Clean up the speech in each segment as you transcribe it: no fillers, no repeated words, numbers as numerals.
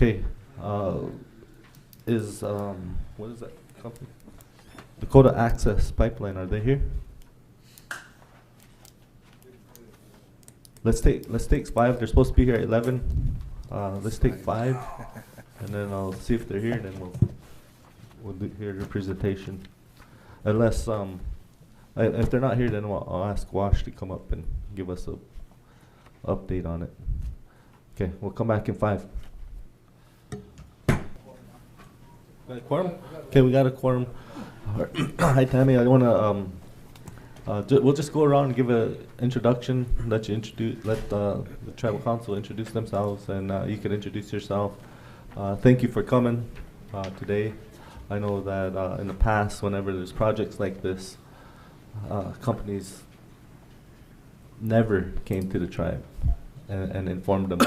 Okay. What is that company? Dakota Access Pipeline, are they here? Let's take 5. They're supposed to be here at 11. Let's take 5, and then I'll see if they're here, and then we'll hear their presentation. Unless if they're not here, then I'll ask Wash to come up and give us a update on it. Okay, we'll come back in 5. Got a quorum? Okay, we got a quorum. Hi, Tammy. I want to. We'll just go around and give an introduction. Let the tribal council introduce themselves, and you can introduce yourself. Thank you for coming today. I know that in the past, whenever there's projects like this, companies never came to the tribe and informed them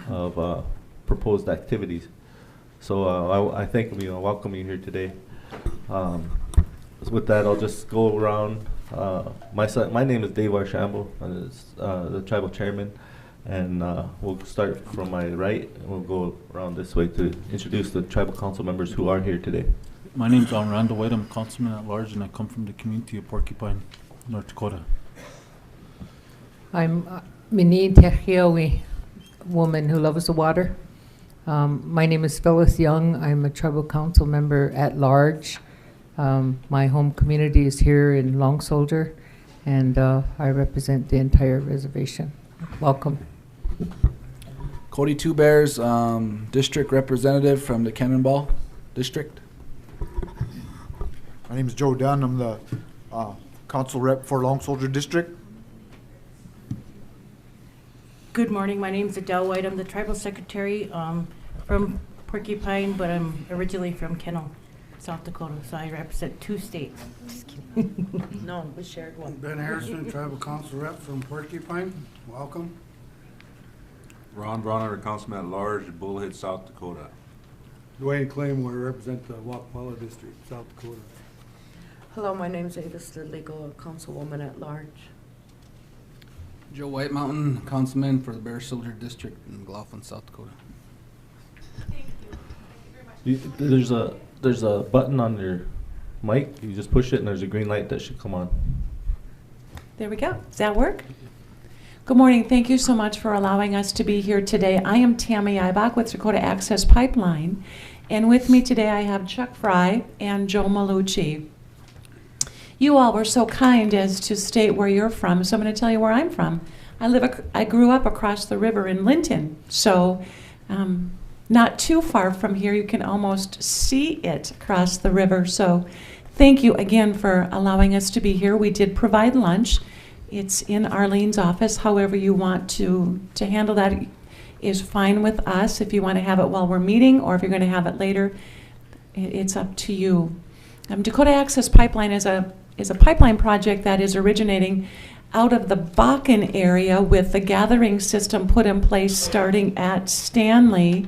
of proposed activities. So I think we welcome you here today. With that, I'll just go around. My name is Dave Archambault. I'm the tribal chairman, and we'll start from my right, and we'll go around this way to introduce the tribal council members who are here today. My name is John Randall White. I'm a councilman at large, and I come from the community of Porcupine, North Dakota. I'm Minnie Techiawi, woman who loves the water. My name is Phyllis Young. I'm a tribal council member at large. My home community is here in Long Soldier, and I represent the entire reservation. Welcome. Cody Two Bears, district representative from the Cannonball District. My name is Joe Dunn. I'm the council rep for Long Soldier District. Good morning. My name is Adele White. I'm the tribal secretary from Porcupine, but I'm originally from Kennel, South Dakota, so I represent 2 states. Just kidding. No, we shared one. Ben Harrison, tribal council rep from Porcupine. Welcome. Ron Bronner, councilman at large, Bullhead, South Dakota. Dwayne Claymore, represent the Wapala district, South Dakota. Hello, my name is Ada Stidley, councilwoman at large. Joe White Mountain, councilman for the Bear Soldier District in McLaughlin, South Dakota. Thank you. Thank you very much. There's a button on your mic. You just push it, and there's a green light that should come on. There we go. Does that work? Good morning. Thank you so much for allowing us to be here today. I am Tammy Ibach with Dakota Access Pipeline, and with me today I have Chuck Fry and Joe Malucci. You all were so kind as to state where you're from, so I'm going to tell you where I'm from. I grew up across the river in Linton, so not too far from here. You can almost see it across the river. So thank you again for allowing us to be here. We did provide lunch. It's in Arlene's office. However you want to handle that is fine with us. If you want to have it while we're meeting or if you're going to have it later, it's up to you. Dakota Access Pipeline is a pipeline project that is originating out of the Bakken area with the gathering system put in place starting at Stanley,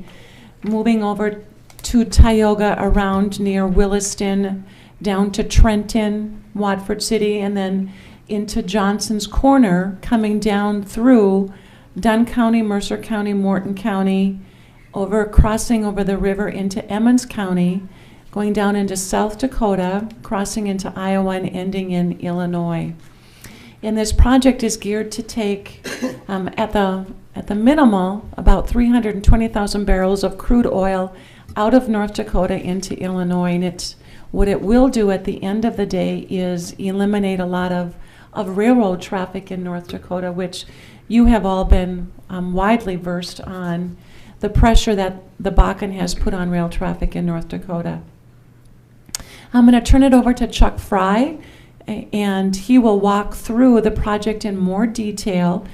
moving over to Tioga around near Williston, down to Trenton, Watford City, and then into Johnson's Corner, coming down through Dunn County, Mercer County, Morton County, crossing over the river into Emmons County, going down into South Dakota, crossing into Iowa, and ending in Illinois. And this project is geared to take, at the minimal, about 320,000 barrels of crude oil out of North Dakota into Illinois. And what it will do at the end of the day is eliminate a lot of railroad traffic in North Dakota, which you have all been widely versed on the pressure that the Bakken has put on rail traffic in North Dakota. I'm going to turn it over to Chuck Fry, and he will walk through the project in more detail.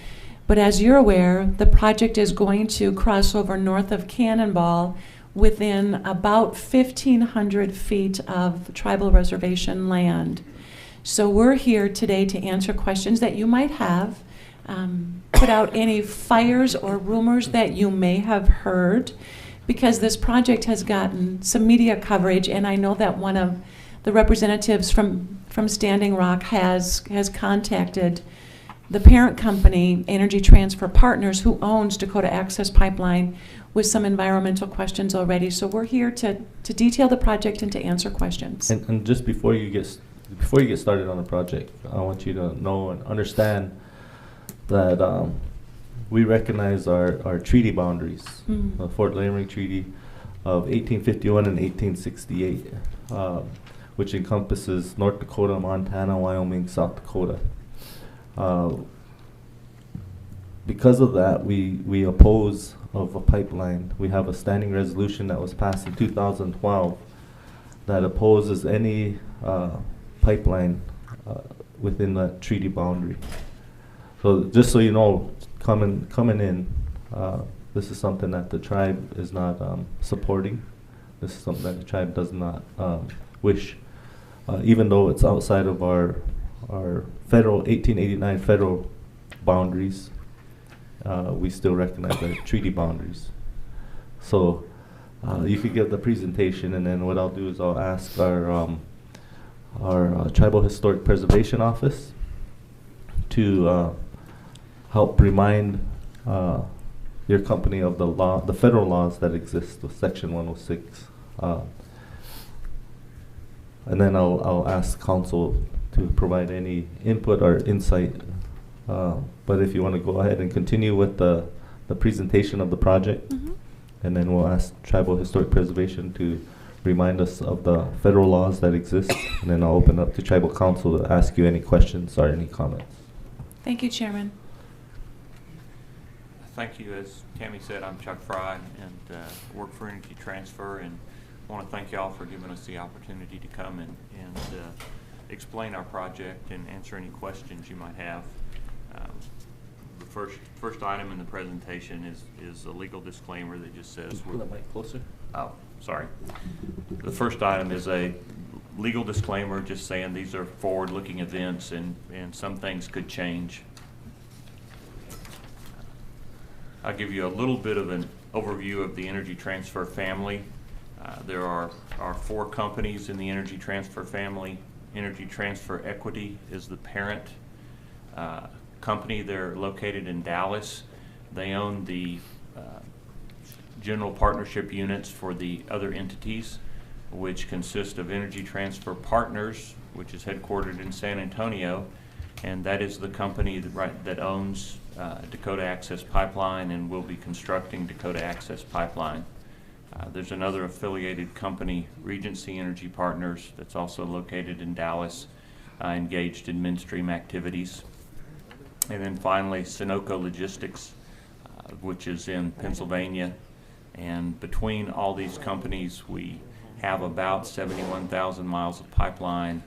But as you're aware, the project is going to cross over north of Cannonball within about 1,500 feet of tribal reservation land. So we're here today to answer questions that you might have, put out any fires or rumors that you may have heard, because this project has gotten some media coverage, and I know that one of the representatives from Standing Rock has contacted the parent company, Energy Transfer Partners, who owns Dakota Access Pipeline, with some environmental questions already. So we're here to detail the project and to answer questions. And just before you get started on the project, I want you to know and understand that we recognize our treaty boundaries, the Fort Laramie Treaty of 1851 and 1868, which encompasses North Dakota, Montana, Wyoming, South Dakota. Because of that, we oppose of a pipeline. We have a standing resolution that was passed in 2012 that opposes any pipeline within that treaty boundary. So just so you know, coming in, this is something that the tribe is not supporting. This is something that the tribe does not wish, even though it's outside of our federal 1889 federal boundaries. We still recognize the treaty boundaries. So you could give the presentation, and then what I'll do is I'll ask our Tribal Historic Preservation Office to help remind your company of the federal laws that exist with Section 106. And then I'll ask council to provide any input or insight. But if you want to go ahead and continue with the presentation of the project, and then we'll ask Tribal Historic Preservation to remind us of the federal laws that exist, and then I'll open up to Tribal Council to ask you any questions or any comments. Thank you, Chairman. Thank you. As Tammy said, I'm Chuck Fry and work for Energy Transfer, and I want to thank y'all for giving us the opportunity to come and explain our project and answer any questions you might have. The first item in the presentation is a legal disclaimer that just says Pull the mic closer. Oh, sorry. The first item is a legal disclaimer just saying these are forward-looking events and some things could change. I'll give you a little bit of an overview of the Energy Transfer family. There are 4 companies in the Energy Transfer family. Energy Transfer Equity is the parent company. They're located in Dallas. They own the general partnership units for the other entities, which consist of Energy Transfer Partners, which is headquartered in San Antonio, and that is the company that owns Dakota Access Pipeline and will be constructing Dakota Access Pipeline. There's another affiliated company, Regency Energy Partners, that's also located in Dallas, engaged in midstream activities. And then finally, Sunoco Logistics, which is in Pennsylvania. And between all these companies, we have about 71,000 miles of pipeline,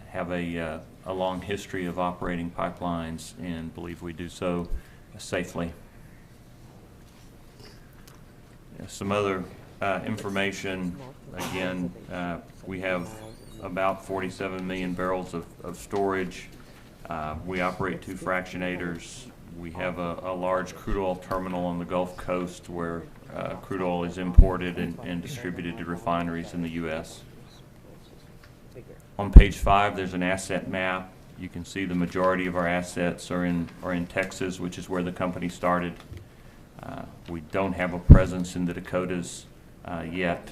have a long history of operating pipelines, and believe we do so safely. Some other information, again, we have about 47 million barrels of storage. We operate 2 fractionators. We have a large crude oil terminal on the Gulf Coast where crude oil is imported and distributed to refineries in the U.S. On page 5, there's an asset map. You can see the majority of our assets are in Texas, which is where the company started. We don't have a presence in the Dakotas yet.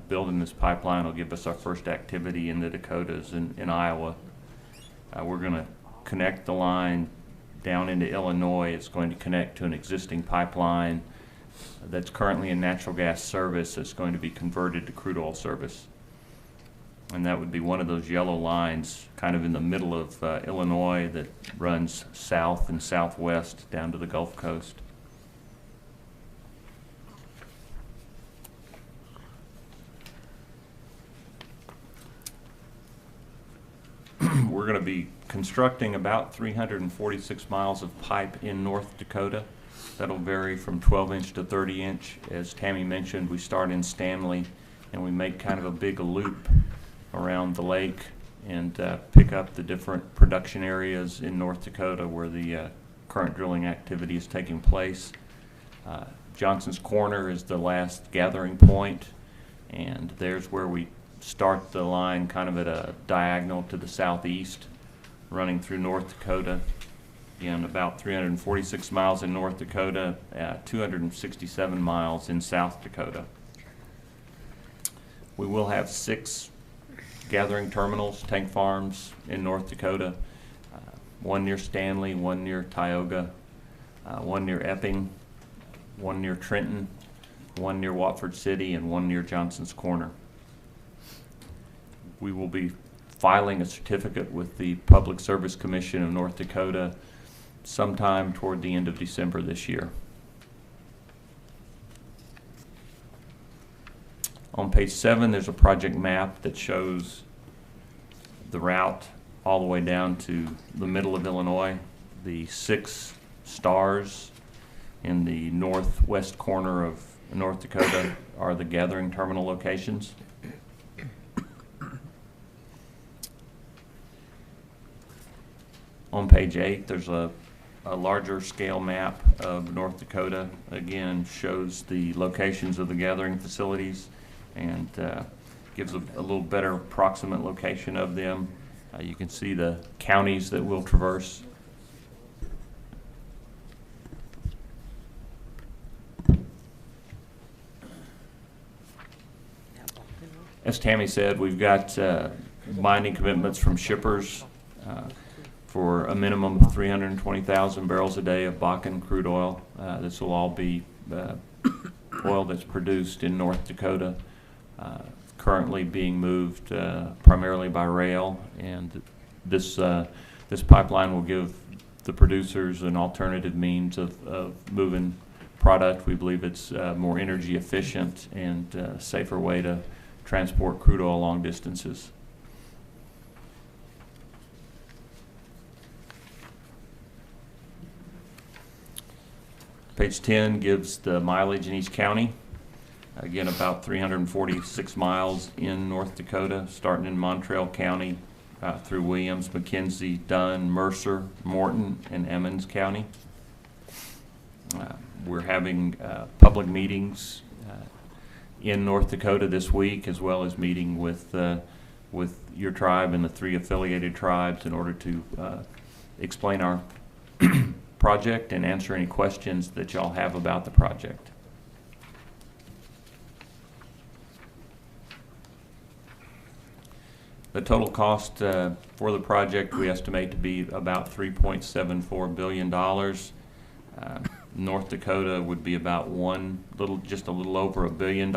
Building this pipeline will give us our first activity in the Dakotas in Iowa. We're going to connect the line down into Illinois. It's going to connect to an existing pipeline that's currently in natural gas service that's going to be converted to crude oil service. And that would be one of those yellow lines kind of in the middle of Illinois that runs south and southwest down to the Gulf Coast. We're going to be constructing about 346 miles of pipe in North Dakota. That'll vary from 12-inch to 30-inch. As Tammy mentioned, we start in Stanley and we make kind of a big loop around the lake and pick up the different production areas in North Dakota where the current drilling activity is taking place. Johnson's Corner is the last gathering point, and there's where we start the line kind of at a diagonal to the southeast, running through North Dakota. Again, about 346 miles in North Dakota, 267 miles in South Dakota. We will have 6 gathering terminals, tank farms in North Dakota, one near Stanley, one near Tioga, one near Epping, one near Trenton, one near Watford City, and one near Johnson's Corner. We will be filing a certificate with the Public Service Commission of North Dakota sometime toward the end of December this year. On page 7, there's a project map that shows the route all the way down to the middle of Illinois. The 6 stars in the northwest corner of North Dakota are the gathering terminal locations. On page 8, there's a larger scale map of North Dakota. Again, shows the locations of the gathering facilities and gives a little better approximate location of them. You can see the counties that we'll traverse. As Tammy said, we've got binding commitments from shippers for a minimum of 320,000 barrels a day of Bakken crude oil. This will all be oil that's produced in North Dakota, currently being moved primarily by rail, and this pipeline will give the producers an alternative means of moving product. We believe it's a more energy efficient and safer way to transport crude oil long distances. Page 10 gives the mileage in each county. Again, about 346 miles in North Dakota, starting in Montreal County through Williams, McKenzie, Dunn, Mercer, Morton, and Emmons County. We're having public meetings in North Dakota this week, as well as meeting with your tribe and the 3 affiliated tribes in order to explain our project and answer any questions that y'all have about the project. The total cost for the project we estimate to be about $3.74 billion. North Dakota would be about just a little over $1 billion,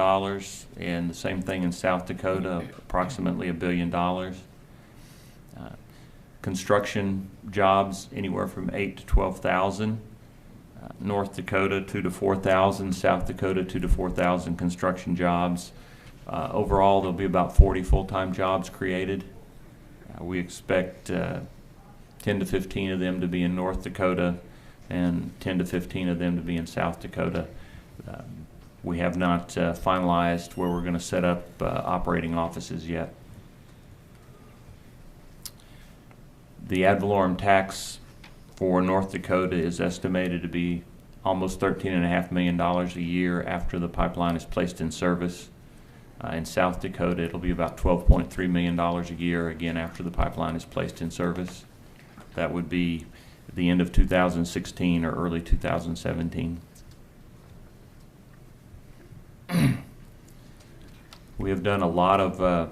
and the same thing in South Dakota, approximately $1 billion. Construction jobs anywhere from 8,000 to 12,000. North Dakota 2,000 to 4,000. South Dakota 2,000 to 4,000 construction jobs. Overall, there'll be about 40 full-time jobs created. We expect 10 to 15 of them to be in North Dakota and 10 to 15 of them to be in South Dakota. We have not finalized where we're going to set up operating offices yet. The ad valorem tax for North Dakota is estimated to be almost $13.5 million a year after the pipeline is placed in service. In South Dakota, it'll be about $12.3 million a year, again, after the pipeline is placed in service. That would be the end of 2016 or early 2017. We have done a lot of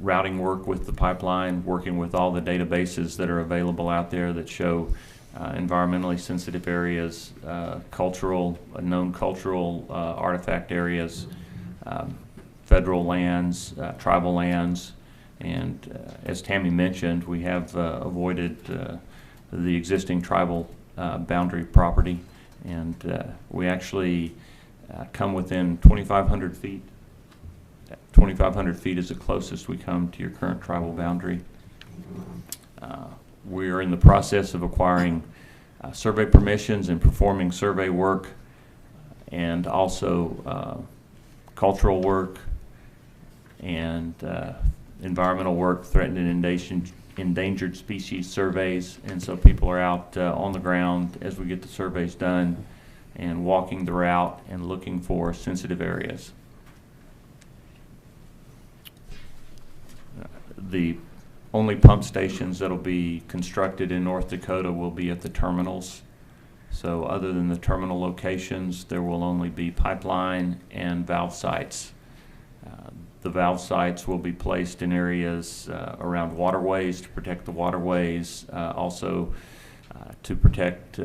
routing work with the pipeline, working with all the databases that are available out there that show environmentally sensitive areas, known cultural artifact areas, federal lands, tribal lands, and as Tammy mentioned, we have avoided the existing tribal boundary property, and we actually come within 2,500 feet. 2,500 feet is the closest we come to your current tribal boundary. We are in the process of acquiring survey permissions and performing survey work, and also cultural work and environmental work, threatened and endangered species surveys. And so people are out on the ground as we get the surveys done and walking the route and looking for sensitive areas. only pump stations that'll be constructed in North Dakota will be at the terminals. So other than the terminal locations, there will only be pipeline and valve sites. The valve sites will be placed in areas around waterways to protect the waterways, also to protect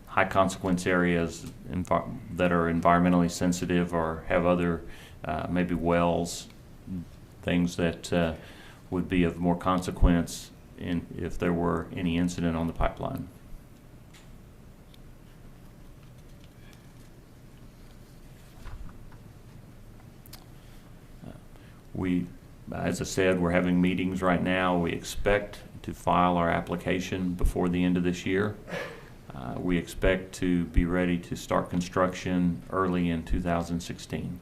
high consequence areas that are environmentally sensitive or have other maybe wells, things that would be of more consequence if there were any incident on the pipeline. As I said, we're having meetings right now. We expect to file our application before the end of this year. We expect to be ready to start construction early in 2016.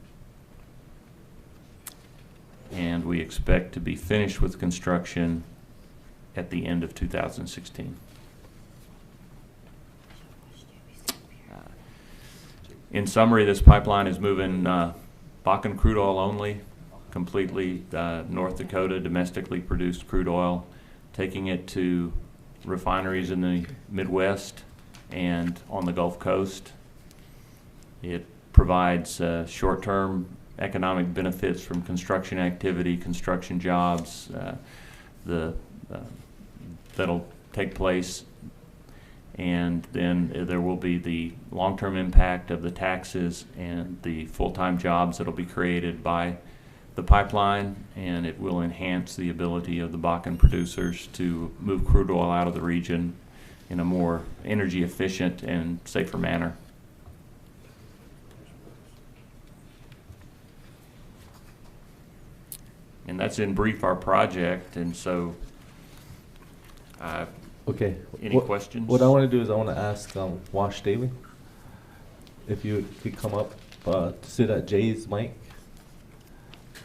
And we expect to be finished with construction at the end of 2016. In summary, this pipeline is moving Bakken crude oil only, completely North Dakota domestically produced crude oil, taking it to refineries in the Midwest and on the Gulf Coast. It provides short-term economic benefits from construction activity, construction jobs that'll take place, and then there will be the long-term impact of the taxes and the full-time jobs that'll be created by the pipeline, and it will enhance the ability of the Bakken producers to move crude oil out of the region in a more energy efficient and safer manner. And that's in brief our project, and so Okay. Any questions? What I want to do is I want to ask Wash Daly if you could come up to sit at Jay's mic.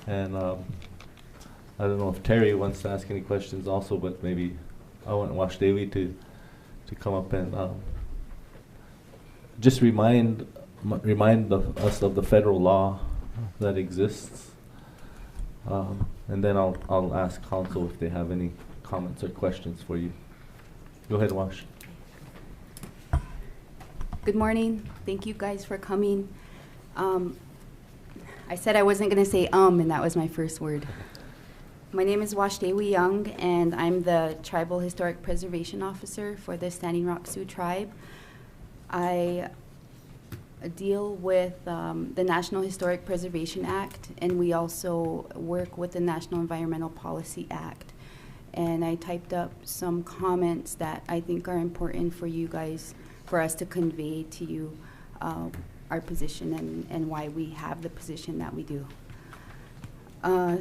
And I don't know if Terry wants to ask any questions also, but maybe I want Wash Daly to come up and just remind us of the federal law that exists. And then I'll ask council if they have any comments or questions for you. Go ahead, Wash. Good morning. Thank you guys for coming. I said I wasn't going to say and that was my first word. My name is Wash Dewi Young, and I'm the Tribal Historic Preservation Officer for the Standing Rock Sioux Tribe. I deal with the National Historic Preservation Act, and we also work with the National Environmental Policy Act. And I typed up some comments that I think are important for you guys, for us to convey to you our position and why we have the position that we do. Our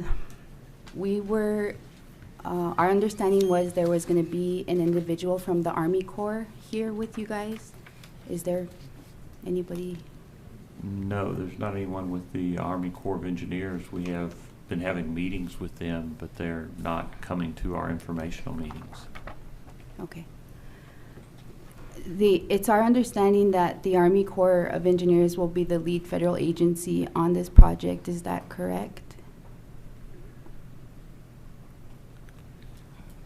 understanding was there was going to be an individual from the Army Corps here with you guys. Is there anybody? No, there's not anyone with the Army Corps of Engineers. We have been having meetings with them, but they're not coming to our informational meetings. Okay. It's our understanding that the Army Corps of Engineers will be the lead federal agency on this project. Is that correct?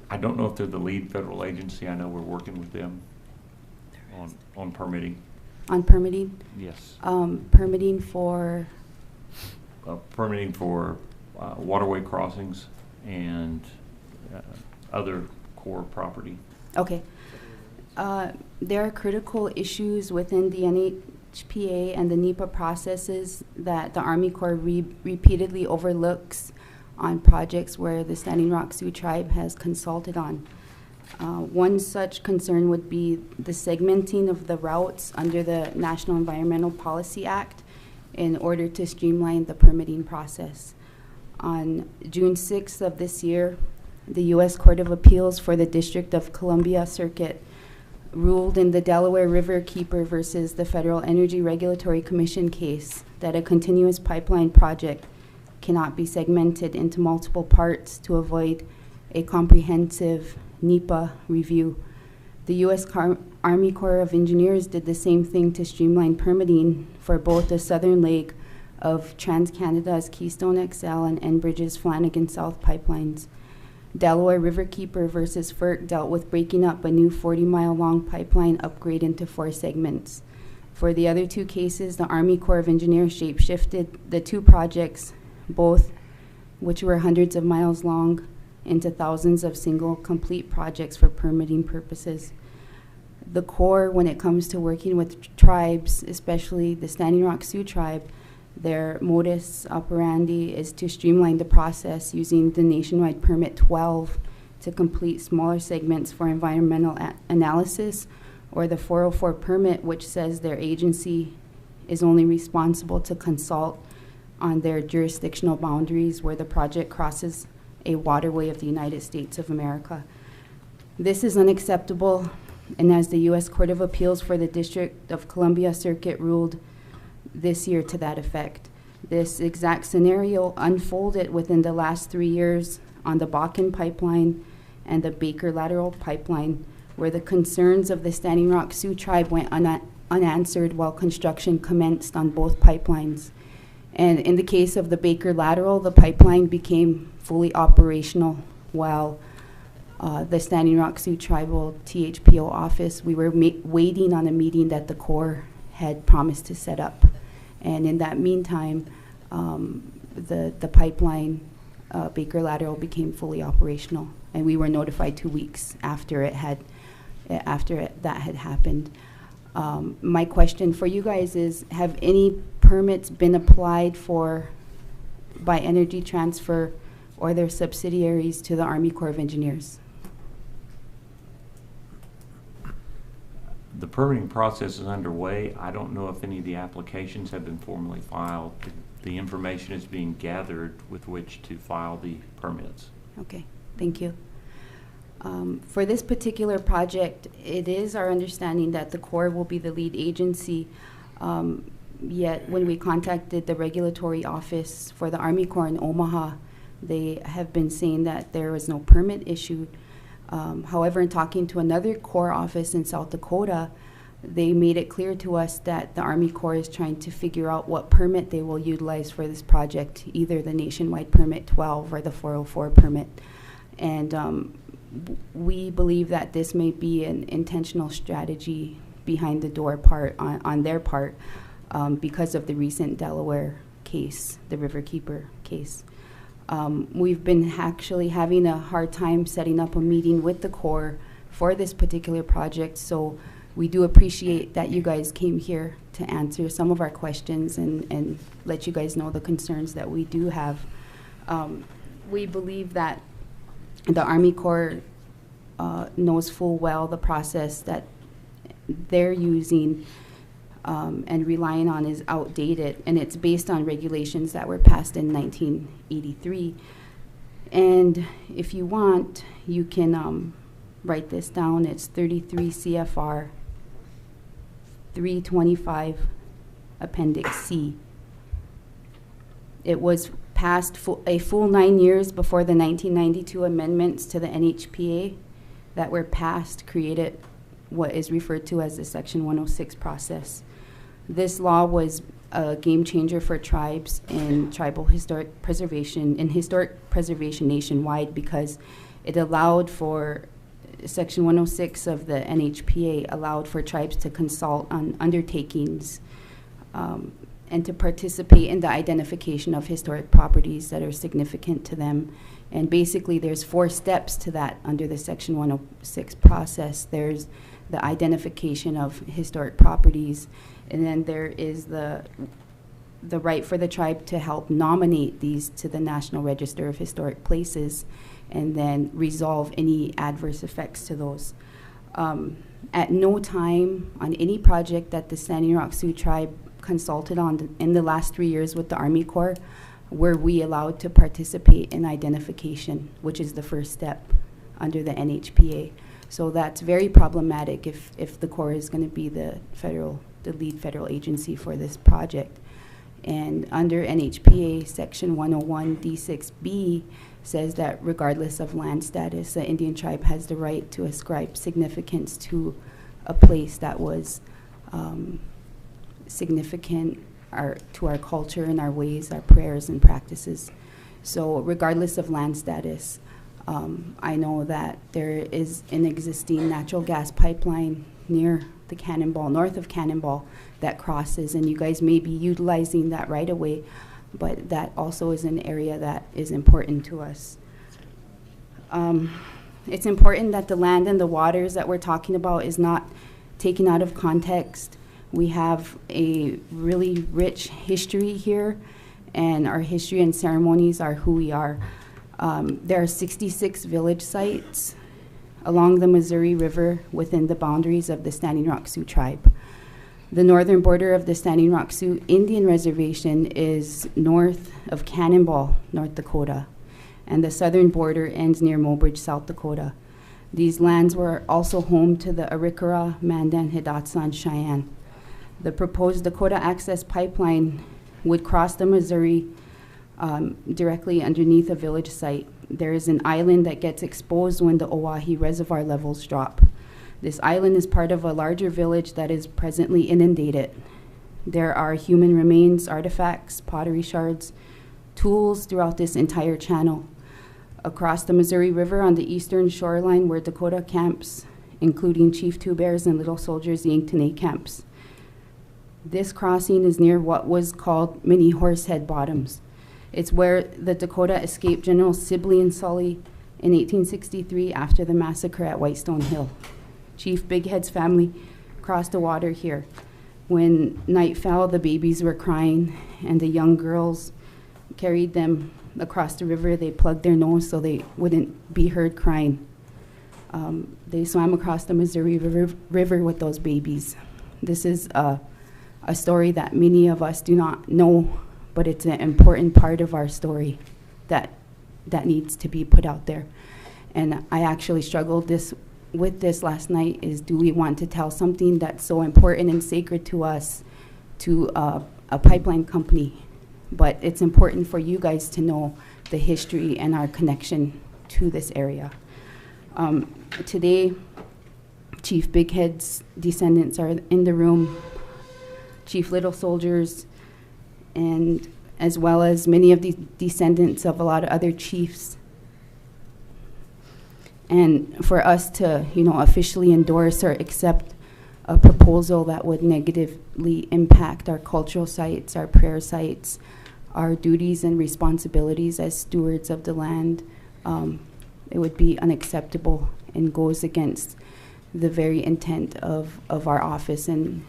I don't know if they're the lead federal agency. I know we're working with them on permitting. On permitting? Yes. Permitting for? Permitting for waterway crossings and other Corps property. Okay. There are critical issues within the NHPA and the NEPA processes that the Army Corps repeatedly overlooks on projects where the Standing Rock Sioux Tribe has consulted on. One such concern would be the segmenting of the routes under the National Environmental Policy Act in order to streamline the permitting process. On June 6th of this year, the U.S. Court of Appeals for the District of Columbia Circuit ruled in the Delaware River Keeper versus the Federal Energy Regulatory Commission case that a continuous pipeline project cannot be segmented into multiple parts to avoid a comprehensive NEPA review. The U.S. Army Corps of Engineers did the same thing to streamline permitting for both the southern leg of TransCanada's Keystone XL and Enbridge's Flanagan South pipelines. Delaware Riverkeeper versus FERC dealt with breaking up a new 40-mile-long pipeline upgrade into 4 segments. For the other 2 cases, the Army Corps of Engineers shape-shifted the 2 projects, both which were hundreds of miles long, into thousands of single complete projects for permitting purposes. The Corps, when it comes to working with tribes, especially the Standing Rock Sioux tribe, their modus operandi is to streamline the process using the nationwide permit 12 to complete smaller segments for environmental analysis, or the 404 permit, which says their agency is only responsible to consult on their jurisdictional boundaries where the project crosses a waterway of the United States of America. This is unacceptable, and as the U.S. Court of Appeals for the District of Columbia Circuit ruled this year to that effect, this exact scenario unfolded within the last 3 years on the Bakken pipeline and the Baker Lateral pipeline, where the concerns of the Standing Rock Sioux tribe went unanswered while construction commenced on both pipelines. And in the case of the Baker Lateral, the pipeline became fully operational while the Standing Rock Sioux Tribal THPO office, we were waiting on a meeting that the Corps had promised to set up. And in that meantime, the pipeline, Baker Lateral, became fully operational, and we were notified 2 weeks after that had happened. My question for you guys is, have any permits been applied for by Energy Transfer or their subsidiaries to the Army Corps of Engineers? The permitting process is underway. I don't know if any of the applications have been formally filed. The information is being gathered with which to file the permits. Okay, thank you. For this particular project, it is our understanding that the Corps will be the lead agency, yet when we contacted the regulatory office for the Army Corps in Omaha, they have been saying that there was no permit issued. However, in talking to another Corps office in South Dakota, they made it clear to us that the Army Corps is trying to figure out what permit they will utilize for this project, either the nationwide permit 12 or the 404 permit. And we believe that this may be an intentional strategy behind the door part on their part because of the recent Delaware case, the Riverkeeper case. We've been actually having a hard time setting up a meeting with the Corps for this particular project, so we do appreciate that you guys came here to answer some of our questions and let you guys know the concerns that we do have. We believe that the Army Corps knows full well the process that they're using and relying on is outdated, and it's based on regulations that were passed in 1983. And if you want, you can write this down. It's 33 CFR 325 Appendix C. It was passed a full 9 years before the 1992 amendments to the NHPA that were passed created what is referred to as the Section 106 process. This law was a game changer for tribes in tribal historic preservation nationwide because it allowed for Section 106 of the NHPA allowed for tribes to consult on undertakings and to participate in the identification of historic properties that are significant to them. And basically there's 4 steps to that under the Section 106 process. There's the identification of historic properties, and then there is the right for the tribe to help nominate these to the National Register of Historic Places and then resolve any adverse effects to those. At no time on any project that the Standing Rock Sioux tribe consulted on in the last 3 years with the Army Corps were we allowed to participate in identification, which is the first step under the NHPA. So that's very problematic if the Corps is going to be the lead federal agency for this project. And under NHPA, Section 101 D6B says that regardless of land status, the Indian tribe has the right to ascribe significance to a place that was significant to our culture and our ways, our prayers and practices. So regardless of land status, I know that there is an existing natural gas pipeline near the Cannonball, north of Cannonball, that crosses, and you guys may be utilizing that right away, but that also is an area that is important to us. It's important that the land and the waters that we're talking about is not taken out of context. We have a really rich history here, and our history and ceremonies are who we are. There are 66 village sites along the Missouri River within the boundaries of the Standing Rock Sioux tribe. The northern border of the Standing Rock Sioux Indian Reservation is north of Cannonball, North Dakota, and the southern border ends near Mobridge, South Dakota. These lands were also home to the Arikara, Mandan, Hidatsa, and Cheyenne. The proposed Dakota Access Pipeline would cross the Missouri directly underneath a village site. There is an island that gets exposed when the Oahe Reservoir levels drop. This island is part of a larger village that is presently inundated. There are human remains, artifacts, pottery shards, tools throughout this entire channel. Across the Missouri River on the eastern shoreline were Dakota camps, including Chief Two Bears and Little Soldiers Yanktonay camps. This crossing is near what was called Mini Horsehead Bottoms. It's where the Dakota escaped General Sibley and Sully in 1863 after the massacre at Whitestone Hill. Chief Bighead's family crossed the water here. When night fell, the babies were crying, and the young girls carried them across the river. They plugged their nose so they wouldn't be heard crying. They swam across the Missouri River with those babies. This is a story that many of us do not know, but it's an important part of our story that needs to be put out there. And I actually struggled with this last night, is do we want to tell something that's so important and sacred to us to a pipeline company? But it's important for you guys to know the history and our connection to this area. Today, Chief Bighead's descendants are in the room, Chief Little Soldiers, and as well as many of the descendants of a lot of other chiefs. And for us to, officially endorse or accept a proposal that would negatively impact our cultural sites, our prayer sites, our duties and responsibilities as stewards of the land, it would be unacceptable and goes against the very intent of our office in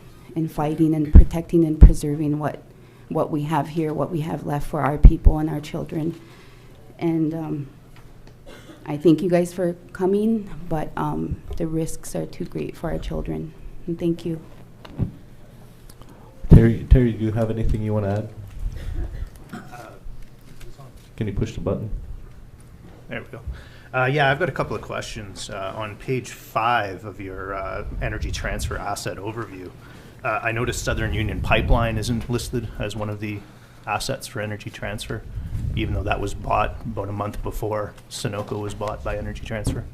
fighting and protecting and preserving what we have here, what we have left for our people and our children. And I thank you guys for coming, but the risks are too great for our children. And thank you. Terry, do you have anything you want to add? Can you push the button? There we go. Yeah, I've got a couple of questions. On page 5 of your energy transfer asset overview, I noticed Southern Union Pipeline isn't listed as one of the assets for energy transfer, even though that was bought about a month before Sunoco was bought by Energy Transfer.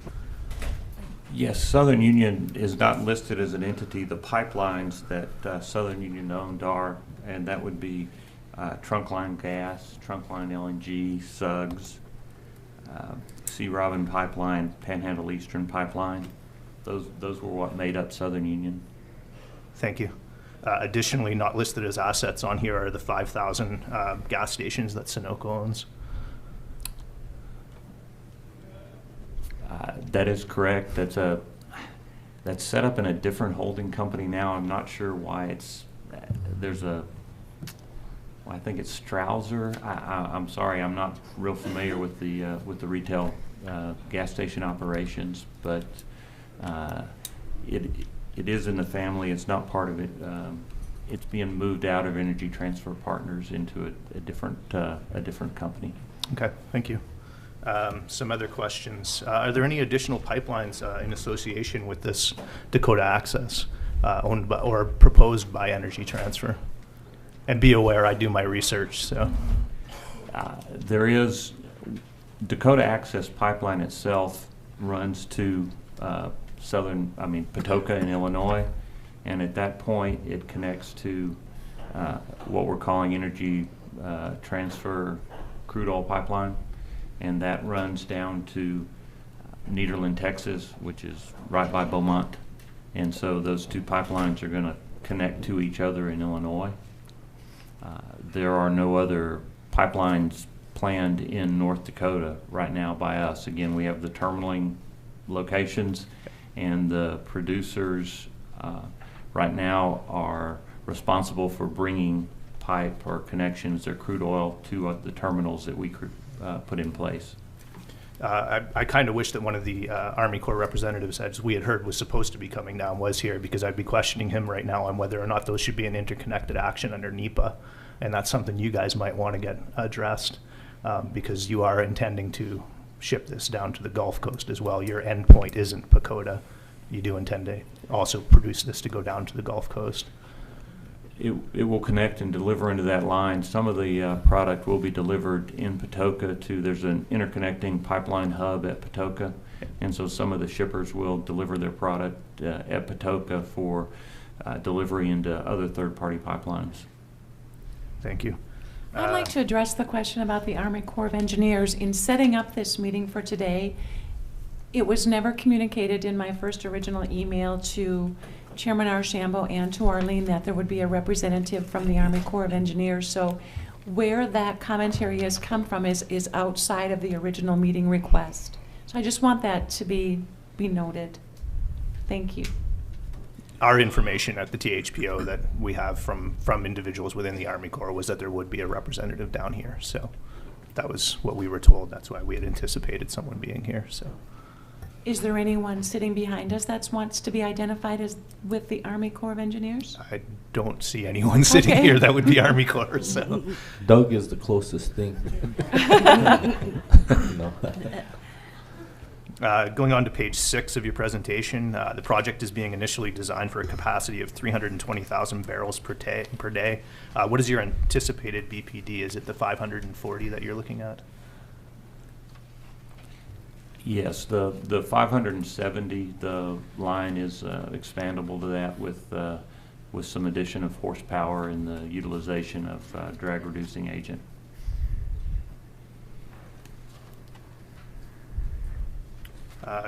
Yes, Southern Union is not listed as an entity. The pipelines that Southern Union owned are, and that would be Trunkline Gas, Trunkline LNG, SUGS, Sea Robin Pipeline, Panhandle Eastern Pipeline. Those were what made up Southern Union. Thank you. Additionally, not listed as assets on here are the 5,000 gas stations that Sunoco owns. That is correct. That's set up in a different holding company now. I'm not sure why it's I think it's Strausser. I'm sorry, I'm not real familiar with the retail gas station operations, but it is in the family. It's not part of it. It's being moved out of Energy Transfer Partners into a different company. Okay, thank you. Some other questions. Are there any additional pipelines in association with this Dakota Access owned by or proposed by Energy Transfer? And be aware, I do my research, so. There is, Dakota Access Pipeline itself runs to Patoka in Illinois, and at that point it connects to what we're calling Energy Transfer Crude Oil Pipeline. and that runs down to Nederland, Texas, which is right by Beaumont. And so those two pipelines are going to connect to each other in Illinois. There are no other pipelines planned in North Dakota right now by us. Again, we have the terminaling locations, and the producers right now are responsible for bringing pipe or connections or crude oil to the terminals that we put in place. I kind of wish that one of the Army Corps representatives, as we had heard, was supposed to be coming down, was here, because I'd be questioning him right now on whether or not those should be an interconnected action under NEPA. And that's something you guys might want to get addressed, because you are intending to ship this down to the Gulf Coast as well. Your end point isn't Pacoda. You do intend to also produce this to go down to the Gulf Coast. It will connect and deliver into that line. Some of the product will be delivered in Patoka to, there's an interconnecting pipeline hub at Patoka, and so some of the shippers will deliver their product at Patoka for delivery into other third-party pipelines. Thank you. I'd like to address the question about the Army Corps of Engineers. In setting up this meeting for today, it was never communicated in my first original email to Chairman Archambault and to Arlene that there would be a representative from the Army Corps of Engineers. So where that commentary has come from is outside of the original meeting request. So I just want that to be noted. Thank you. Our information at the THPO that we have from individuals within the Army Corps was that there would be a representative down here. So that was what we were told. That's why we had anticipated someone being here. So. Is there anyone sitting behind us that wants to be identified as with the Army Corps of Engineers? I don't see anyone sitting here that would be Army Corps. So. Doug is the closest thing. No. Going on to page 6 of your presentation, the project is being initially designed for a capacity of 320,000 barrels per day. What is your anticipated BPD? Is it the 540 that you're looking at? Yes, the 570, the line is expandable to that with some addition of horsepower and the utilization of drag reducing agent.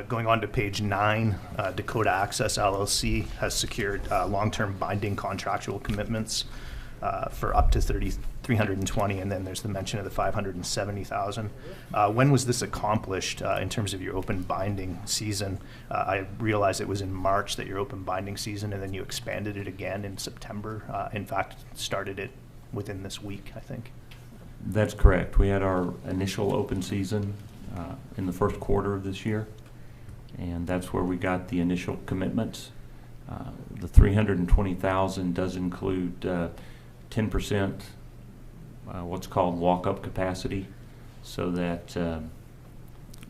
Going on to page 9, Dakota Access LLC has secured long-term binding contractual commitments for up to 320, and then there's the mention of the 570,000. When was this accomplished in terms of your open binding season? I realized it was in March that your open binding season, and then you expanded it again in September. In fact, started it within this week, I think. That's correct. We had our initial open season in the first quarter of this year, and that's where we got the initial commitments. The 320,000 does include 10% what's called walk-up capacity, so that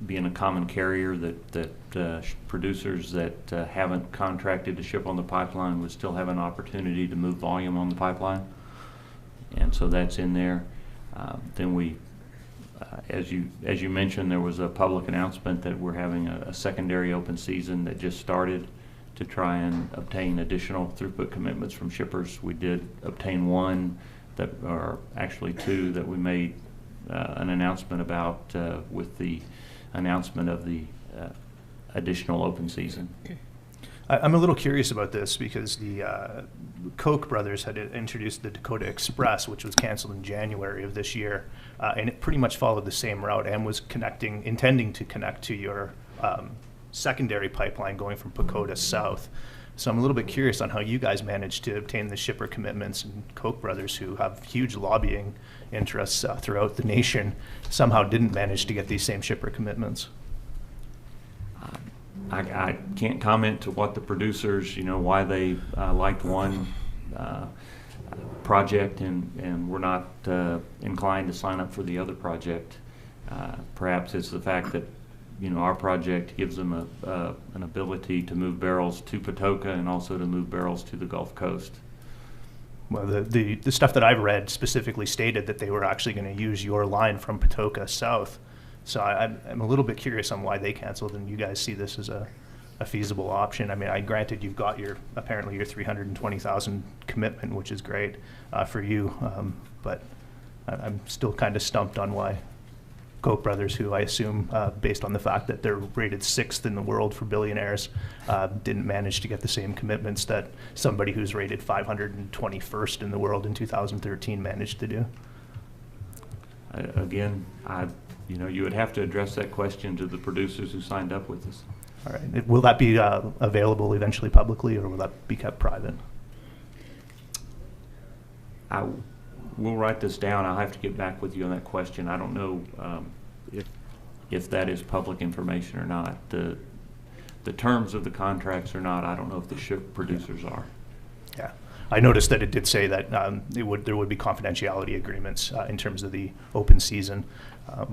being a common carrier, that producers that haven't contracted to ship on the pipeline would still have an opportunity to move volume on the pipeline, and so that's in there. Then we, as you mentioned, there was a public announcement that we're having a secondary open season that just started to try and obtain additional throughput commitments from shippers. We did obtain one, that or actually two, that we made an announcement about with the announcement of the additional open season. I'm a little curious about this because the Koch brothers had introduced the Dakota Express, which was canceled in January of this year, and it pretty much followed the same route and was intending to connect to your secondary pipeline going from Pacoda south. So I'm a little bit curious on how you guys managed to obtain the shipper commitments, and Koch brothers, who have huge lobbying interests throughout the nation, somehow didn't manage to get these same shipper commitments. I can't comment to what the producers, why they liked one project and were not inclined to sign up for the other project. Perhaps it's the fact that our project gives them an ability to move barrels to Patoka and also to move barrels to the Gulf Coast. Well, the stuff that I've read specifically stated that they were actually going to use your line from Patoka south. So I'm a little bit curious on why they canceled, and you guys see this as a feasible option. I mean, granted, you've got apparently your 320,000 commitment, which is great for you, but I'm still kind of stumped on why. Koch brothers, who I assume, based on the fact that they're rated 6th in the world for billionaires, didn't manage to get the same commitments that somebody who's rated 521st in the world in 2013 managed to do? Again, you would have to address that question to the producers who signed up with us. All right. Will that be available eventually publicly, or will that be kept private? We'll write this down. I'll have to get back with you on that question. I don't know if that is public information or not. The terms of the contracts are not. I don't know if the ship producers are. Yeah. I noticed that it did say that there would be confidentiality agreements in terms of the open season,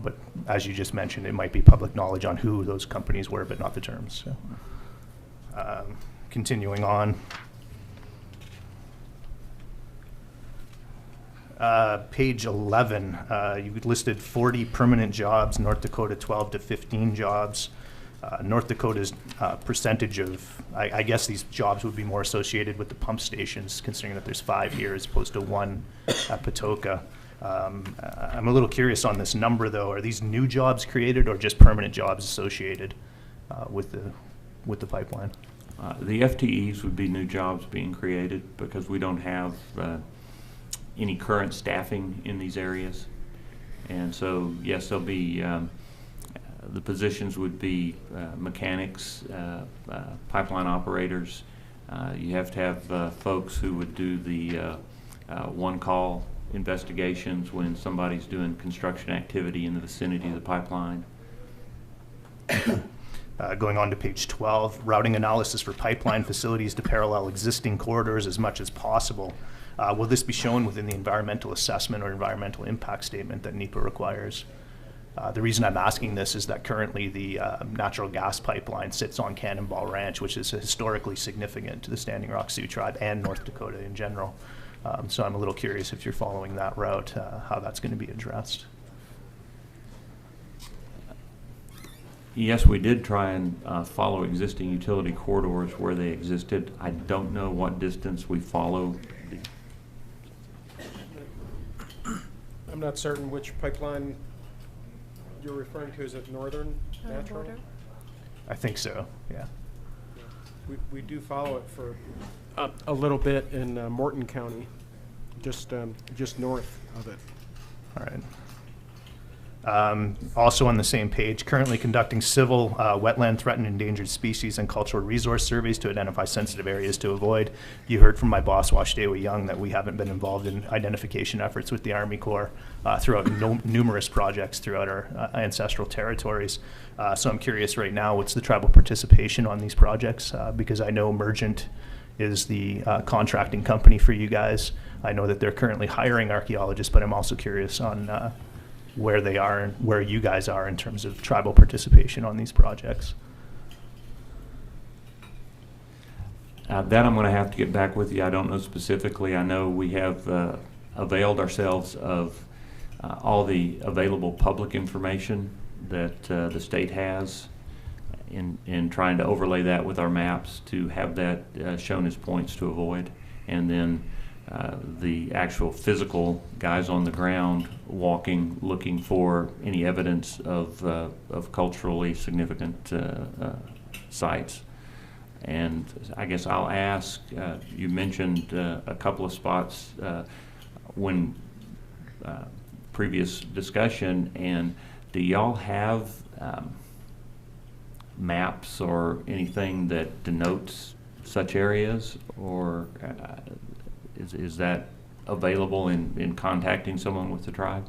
but as you just mentioned, it might be public knowledge on who those companies were, but not the terms. So, continuing on. Page 11, you listed 40 permanent jobs, North Dakota 12 to 15 jobs. North Dakota's percentage of, I guess these jobs would be more associated with the pump stations, considering that there's 5 here as opposed to 1 at Patoka. I'm a little curious on this number, though. Are these new jobs created or just permanent jobs associated with the pipeline? The FTEs would be new jobs being created because we don't have any current staffing in these areas. And so, yes, there'll be, the positions would be mechanics, pipeline operators. You have to have folks who would do the one-call investigations when somebody's doing construction activity in the vicinity of the pipeline. Going on to page 12, routing analysis for pipeline facilities to parallel existing corridors as much as possible. Will this be shown within the environmental assessment or environmental impact statement that NEPA requires? The reason I'm asking this is that currently the natural gas pipeline sits on Cannonball Ranch, which is historically significant to the Standing Rock Sioux tribe and North Dakota in general. So I'm a little curious if you're following that route, how that's going to be addressed. Yes, we did try and follow existing utility corridors where they existed. I don't know what distance we follow. I'm not certain which pipeline you're referring to. Is it Northern Natural? I think so, yeah. We do follow it for a little bit in Morton County, just north of it. All right. Also on the same page, currently conducting civil wetland threatened endangered species and cultural resource surveys to identify sensitive areas to avoid. You heard from my boss, Washdawa Young, that we haven't been involved in identification efforts with the Army Corps throughout numerous projects throughout our ancestral territories. So I'm curious right now, what's the tribal participation on these projects? Because I know Emergent is the contracting company for you guys. I know that they're currently hiring archaeologists, but I'm also curious on where they are and where you guys are in terms of tribal participation on these projects. That I'm going to have to get back with you. I don't know specifically. I know we have availed ourselves of all the available public information that the state has in trying to overlay that with our maps to have that shown as points to avoid. And then the actual physical guys on the ground walking, looking for any evidence of culturally significant sites. And I guess I'll ask, you mentioned a couple of spots when previous discussion, and do y'all have maps or anything that denotes such areas, or is that available in contacting someone with the tribe?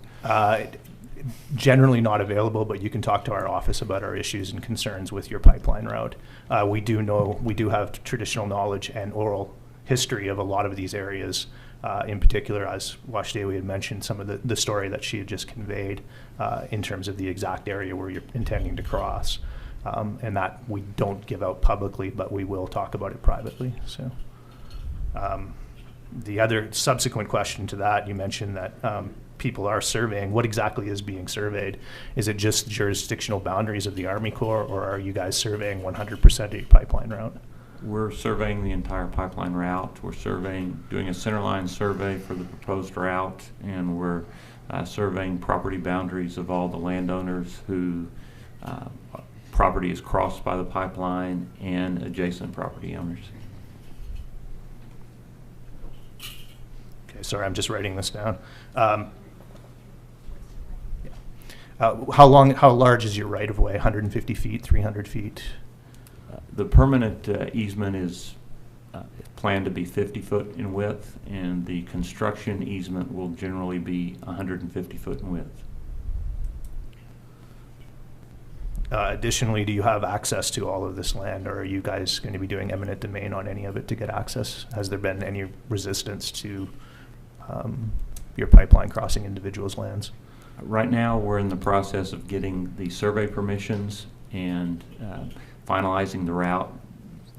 Generally not available, but you can talk to our office about our issues and concerns with your pipeline route. We do have traditional knowledge and oral history of a lot of these areas. In particular, as Washdawa had mentioned, some of the story that she had just conveyed in terms of the exact area where you're intending to cross. And that we don't give out publicly, but we will talk about it privately. So. The other subsequent question to that, you mentioned that people are surveying. What exactly is being surveyed? Is it just jurisdictional boundaries of the Army Corps, or are you guys surveying 100% of your pipeline route? We're surveying the entire pipeline route. We're doing a centerline survey for the proposed route, and we're surveying property boundaries of all the landowners who property is crossed by the pipeline and adjacent property owners. Okay, sorry, I'm just writing this down. How large is your right-of-way? 150 feet, 300 feet? The permanent easement is planned to be 50 foot in width, and the construction easement will generally be 150 foot in width. Additionally, do you have access to all of this land, or are you guys going to be doing eminent domain on any of it to get access? Has there been any resistance to your pipeline crossing individuals' lands? Right now, we're in the process of getting the survey permissions and finalizing the route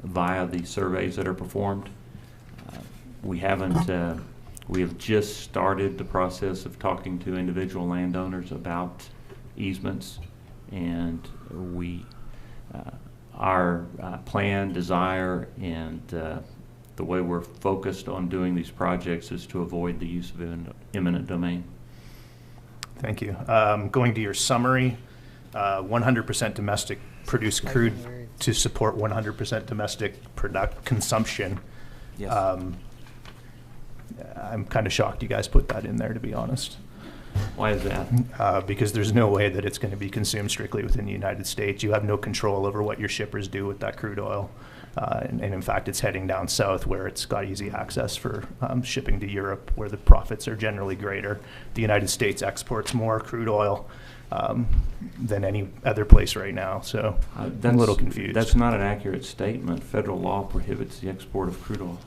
via the surveys that are performed. We have just started the process of talking to individual landowners about easements, and our plan, desire, and the way we're focused on doing these projects is to avoid the use of eminent domain. Thank you. Going to your summary, 100% domestic produced crude to support 100% domestic consumption. Yes. I'm kind of shocked you guys put that in there, to be honest. Why is that? Because there's no way that it's going to be consumed strictly within the United States. You have no control over what your shippers do with that crude oil. And in fact, it's heading down south where it's got easy access for shipping to Europe, where the profits are generally greater. The United States exports more crude oil than any other place right now, so I'm a little confused. That's not an accurate statement. Federal law prohibits the export of crude oil.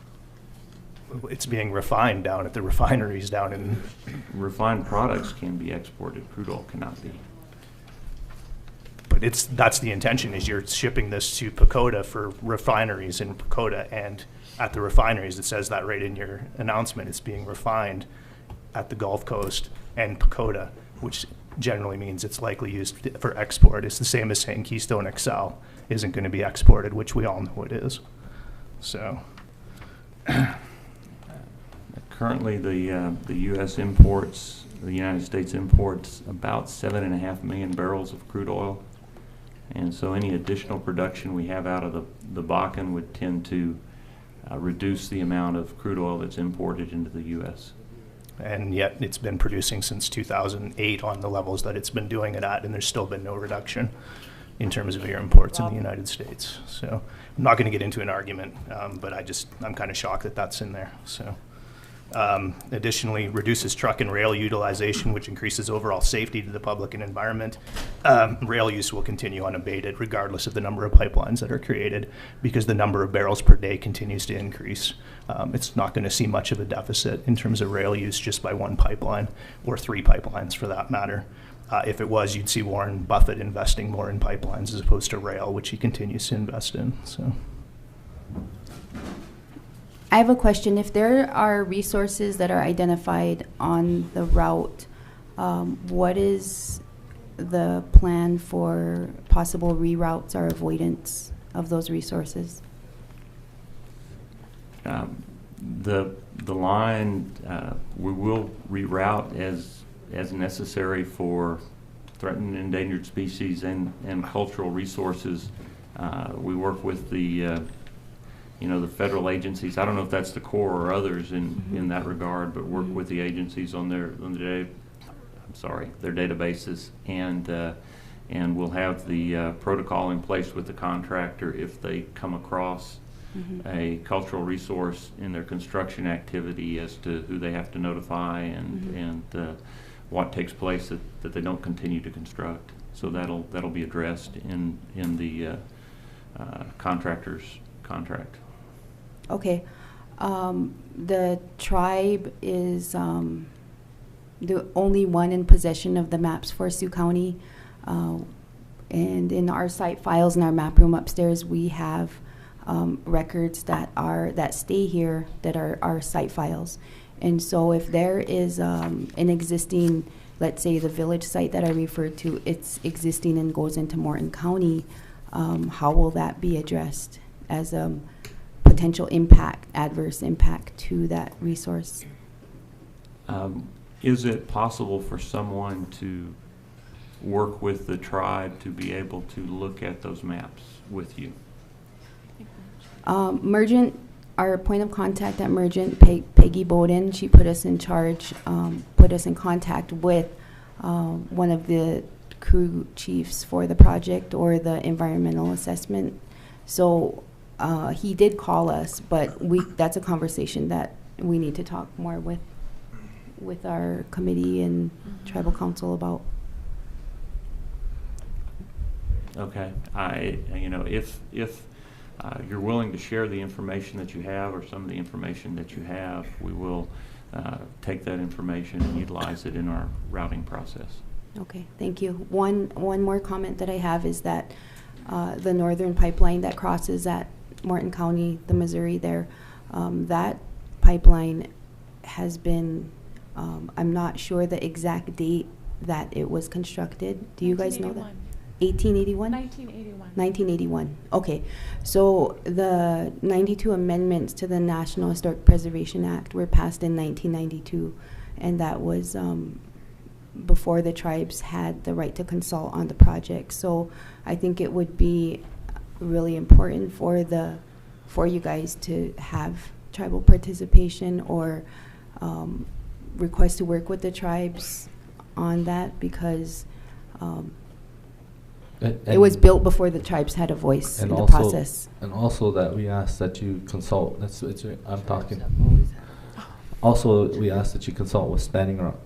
It's being refined down at the refineries down in... Refined products can be exported. Crude oil cannot be. But that's the intention, is you're shipping this to Pacoda for refineries in Pacoda, and at the refineries, it says that right in your announcement, it's being refined at the Gulf Coast and Pacoda, which generally means it's likely used for export. It's the same as saying Keystone XL isn't going to be exported, which we all know it is. So... Currently, the U.S. imports, the United States imports about 7.5 million barrels of crude oil, and so any additional production we have out of the Bakken would tend to reduce the amount of crude oil that's imported into the U.S. And yet it's been producing since 2008 on the levels that it's been doing it at, and there's still been no reduction in terms of your imports in the United States. So I'm not going to get into an argument, but I'm kind of shocked that that's in there. So. Additionally, reduces truck and rail utilization, which increases overall safety to the public and environment. Rail use will continue unabated regardless of the number of pipelines that are created, because the number of barrels per day continues to increase. It's not going to see much of a deficit in terms of rail use just by one pipeline, or 3 pipelines for that matter. If it was, you'd see Warren Buffett investing more in pipelines as opposed to rail, which he continues to invest in. So. I have a question. If there are resources that are identified on the route, what is the plan for possible reroutes or avoidance of those resources? The line, we will reroute as necessary for threatened and endangered species and cultural resources. We work with the the federal agencies. I don't know if that's the Corps or others in that regard, but work with the agencies on their databases, and we'll have the protocol in place with the contractor if they come across a cultural resource in their construction activity as to who they have to notify and what takes place that they don't continue to construct. So that'll be addressed in the contractor's contract. Okay. The tribe is the only one in possession of the maps for Sioux County. And in our site files in our map room upstairs, we have records that stay here that are our site files. And so if there is an existing, let's say the village site that I referred to, it's existing and goes into Morton County, how will that be addressed as a potential impact, adverse impact to that resource? Is it possible for someone to work with the tribe to be able to look at those maps with you? Mergent, our point of contact at Mergent, Peggy Bowden, she put us in charge, put us in contact with one of the crew chiefs for the project or the environmental assessment. So he did call us, but that's a conversation that we need to talk more with our committee and tribal council about. Okay, if you're willing to share the information that you have or some of the information that you have, we will take that information and utilize it in our routing process. Okay, thank you. One more comment that I have is that the northern pipeline that crosses at Morton County, the Missouri there, that pipeline has been, I'm not sure the exact date that it was constructed. Do you guys know that? 1881? 1981. 1981. Okay. So the 92 amendments to the National Historic Preservation Act were passed in 1992, and that was before the tribes had the right to consult on the project. So I think it would be really important for you guys to have tribal participation or request to work with the tribes on that, because it was built before the tribes had a voice in the process. And also that we ask that you consult, I'm talking. Also, we ask that you consult with Standing Rock.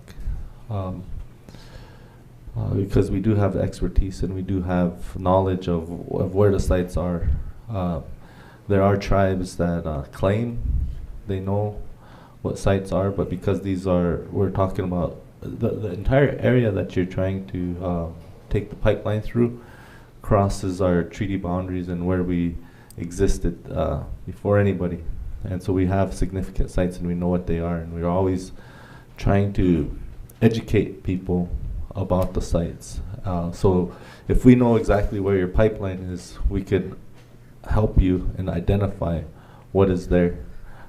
Because we do have expertise and we do have knowledge of where the sites are. There are tribes that claim they know what sites are, but because we're talking about the entire area that you're trying to take the pipeline through crosses our treaty boundaries and where we existed before anybody. And so we have significant sites and we know what they are, and we're always trying to educate people about the sites. So if we know exactly where your pipeline is, we could help you and identify what is there.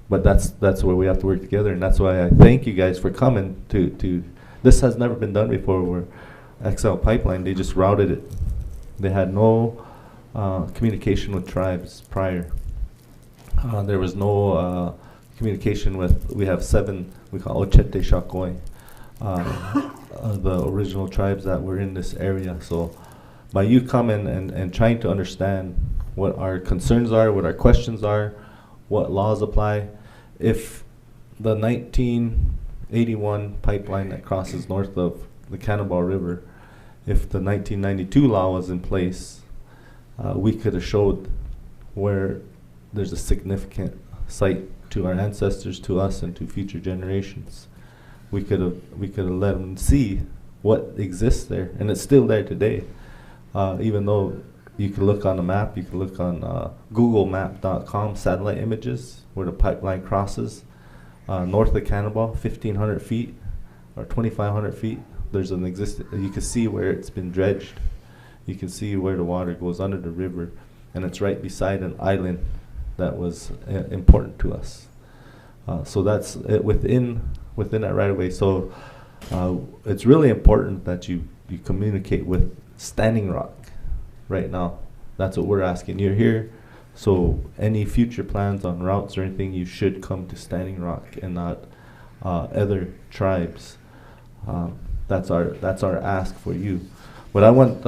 But that's where we have to work together, and that's why I thank you guys for coming to this has never been done before, where XL Pipeline, they just routed it. They had no communication with tribes prior. There was no communication with, we have 7, we call Ochete Shakoy, the original tribes that were in this area. So by you coming and trying to understand what our concerns are, what our questions are, what laws apply, if the 1981 pipeline that crosses north of the Cannonball River, if the 1992 law was in place, we could have showed where there's a significant site to our ancestors, to us, and to future generations. We could have let them see what exists there, and it's still there today. Even though you can look on the map, you can look on GoogleMap.com satellite images where the pipeline crosses north of Cannonball, 1,500 feet or 2,500 feet. There's an you can see where it's been dredged. You can see where the water goes under the river, and it's right beside an island that was important to us. So that's within that right of way. So it's really important that you communicate with Standing Rock right now. That's what we're asking. You're here, so any future plans on routes or anything, you should come to Standing Rock and not other tribes. That's our ask for you. But I want